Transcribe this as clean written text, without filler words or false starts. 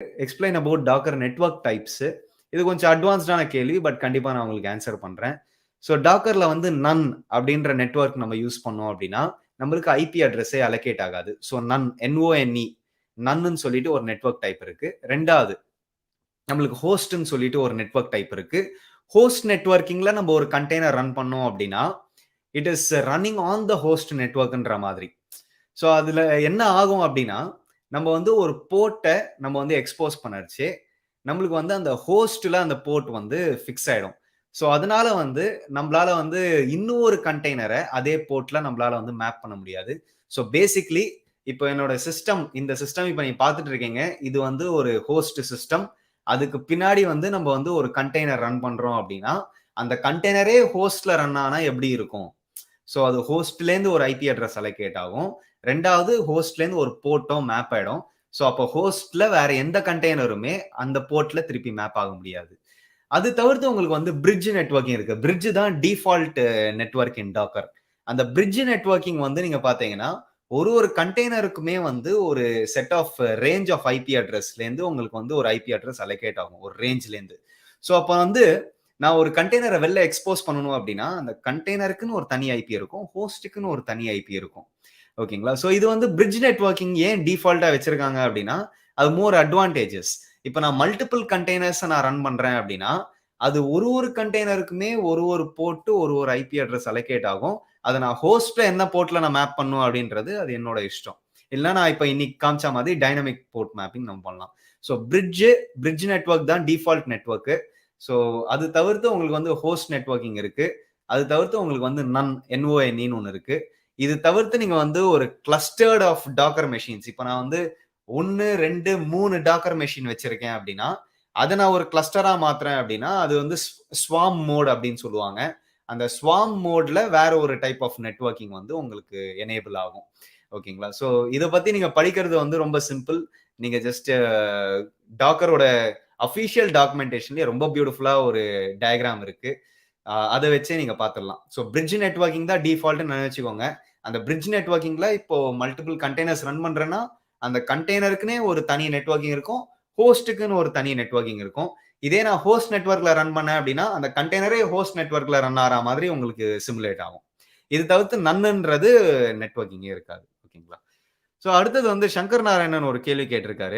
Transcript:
Explain about docker network types. இது கொஞ்சம் அட்வான்ஸ்டான கேள்வி. பட் கண்டிப்பா நான் உங்களுக்கு ஆன்சர் பண்றேன். ஸோ டாக்கர்ல வந்து நன் அப்படின்ற நெட்வொர்க் நம்ம யூஸ் பண்ணோம் அப்படின்னா, நம்மளுக்கு ஐபி அட்ரஸே அலோகேட் ஆகாது. ஸோ நன் என்ஓஎன்இ நன்னு சொல்லிட்டு ஒரு நெட்வொர்க் டைப் இருக்கு. 2வது நம்மளுக்கு ஹோஸ்ட்ன்னு சொல்லிட்டு ஒரு நெட்வொர்க் டைப் இருக்கு. ஹோஸ்ட் நெட்வொர்க்கிங்ல நம்ம ஒரு கண்டெய்னர் ரன் பண்ணோம் அப்படின்னா, it is running on the host நெட்வொர்க்ன்ற மாதிரி. ஸோ அதுல என்ன ஆகும் அப்படின்னா, நம்ம வந்து ஒரு போர்ட்ட நம்ம வந்து எக்ஸ்போஸ் பண்ணச்சு, நம்மளுக்கு வந்து அந்த ஹோஸ்ட்ல அந்த போர்ட் வந்து ஃபிக்ஸ் ஆயிடும். ஸோ அதனால வந்து நம்மளால வந்து இன்னொரு கண்டெய்னர அதே போர்ட்ல நம்மளால வந்து மேப் பண்ண முடியாது. ஸோ பேசிக்கலி இப்போ என்னோட சிஸ்டம் இந்த சிஸ்டம் இப்ப நீங்க பார்த்துட்டு இருக்கீங்க. இது வந்து ஒரு ஹோஸ்ட் சிஸ்டம். அதுக்கு பின்னாடி வந்து நம்ம வந்து ஒரு கண்டெய்னர் ரன் பண்றோம் அப்படின்னா, அந்த கண்டெய்னரே ஹோஸ்ட்ல ரன் ஆனா எப்படி இருக்கும்? ஸோ அது ஹோஸ்ட்லேருந்து ஒரு ஐபி அட்ரஸ் அலோகேட் ஆகும். 2வது ஹோஸ்ட்லேருந்து ஒரு போர்ட்டும் மேப் ஆயிடும். ஸோ அப்போ ஹோஸ்ட்ல வேற எந்த கண்டெய்னருமே அந்த போர்ட்ல திருப்பி மேப் ஆக முடியாது. அது தவிர்த்து உங்களுக்கு வந்து பிரிட்ஜ் நெட்வொர்க்கிங் இருக்கு. பிரிட்ஜ் தான் டிஃபால்ட் நெட்வொர்க் இன் டாக்கர். அந்த பிரிட்ஜ் நெட்வொர்க்கிங் வந்து நீங்க பார்த்தீங்கன்னா, ஒரு கண்டெய்னருக்குமே வந்து ஒரு set of range of IP அட்ரஸ்லேருந்து உங்களுக்கு வந்து ஒரு ஐபி அட்ரஸ் அலோகேட் ஆகும். ஒரு ரேஞ்ச்லேருந்து. ஸோ அப்ப வந்து நான் ஒரு கண்டெய்னர வெளில எக்ஸ்போஸ் பண்ணணும் அப்படின்னா, அந்த கண்டெய்னருக்குன்னு ஒரு தனி ஐபி இருக்கும். ஹோஸ்ட்டுக்குன்னு ஒரு தனி ஐபி இருக்கும். ஓகேங்களா? ஸோ இது வந்து பிரிட்ஜ் நெட்வொர்க்கிங் ஏன் டிஃபால்ட்டா வச்சிருக்காங்க அப்படின்னா, அது மோர் அட்வான்டேஜஸ். இப்ப நான் மல்டிபிள் கண்டெய்னர்ஸ நான் ரன் பண்றேன் அப்படின்னா, அது ஒரு கண்டெய்னருக்குமே ஒரு போர்ட், ஒரு ஐபி அட்ரஸ் அலோகேட் ஆகும். அத நான் ஹோஸ்ட்ல என்ன போர்ட்ல நான் மேப் பண்ணணும் அப்படின்றது அது என்னோட இஷ்டம். இல்ல நான் இப்ப இன்னைக்கு காமிச்ச மாதிரி டைனமிக் போர்ட் மேப்பிங் நம்ம பண்ணலாம். ஸோ பிரிட்ஜ் நெட்வொர்க் தான் டிஃபால்ட் நெட்வொர்க். ஸோ அது தவிர்த்து உங்களுக்கு வந்து ஹோஸ்ட் நெட்வொர்க்கிங் இருக்கு. அது தவிர்த்து உங்களுக்கு வந்து என்ஓஎன்இன்னு ஒண்ணு இருக்கு. இது தவிர்த்து நீங்க வந்து ஒரு கிளஸ்டர்ட் ஆஃப் டாக்கர் மெஷின்ஸ். இப்ப நான் வந்து 1, 2, 3 டாக்கர் மெஷின் வச்சிருக்கேன் அப்படின்னா, அத நான் ஒரு கிளஸ்டரா மாத்துறேன் அப்படின்னா, அது வந்து ஸ்வார்ம் மோட் அப்படின்னு சொல்லுவாங்க. அந்த ஸ்வார்ம் மோட்ல வேற ஒரு டைப் ஆஃப் நெட்வொர்க்கிங் வந்து உங்களுக்கு எனேபிள் ஆகும். ஓகேங்களா? ஸோ இத பத்தி நீங்க படிக்கிறது வந்து ரொம்ப சிம்பிள். நீங்க ஜஸ்ட் டாக்கரோட அஃபிஷியல் டாக்குமெண்டேஷன்லயே ரொம்ப பியூட்டிஃபுல்லா ஒரு டயகிராம் இருக்கு. அத வச்சே நீங்க பார்த்துடலாம். ஸோ பிரிட்ஜ் நெட்வொர்க்கிங் தான் டிஃபால்ட்னு நினைச்சுக்கோங்க. அந்த பிரிட்ஜ் நெட்வொர்க்கிங்ல இப்போ மல்டிபிள் கண்டெய்னர்ஸ் ரன் பண்றேன்னா, அந்த கண்டெய்னருக்குன்னே ஒரு தனி நெட்வொர்க்கிங் இருக்கும். ஹோஸ்ட்டுக்குன்னு ஒரு தனி நெட்வொர்க்கிங் இருக்கும். இதே நான் ஹோஸ்ட் நெட்வொர்க்ல ரன் பண்ணேன் அப்படின்னா, அந்த கண்டெய்னரே ஹோஸ்ட் நெட்வொர்க்ல ரன் ஆற மாதிரி உங்களுக்கு சிமுலேட் ஆகும். இது தவிர்த்து நன்னுன்றது நெட்வொர்க்கிங்கே இருக்காது. ஓகேங்களா? ஸோ அடுத்தது வந்து சங்கர் நாராயணன் ஒரு கேள்வி கேட்டிருக்காரு.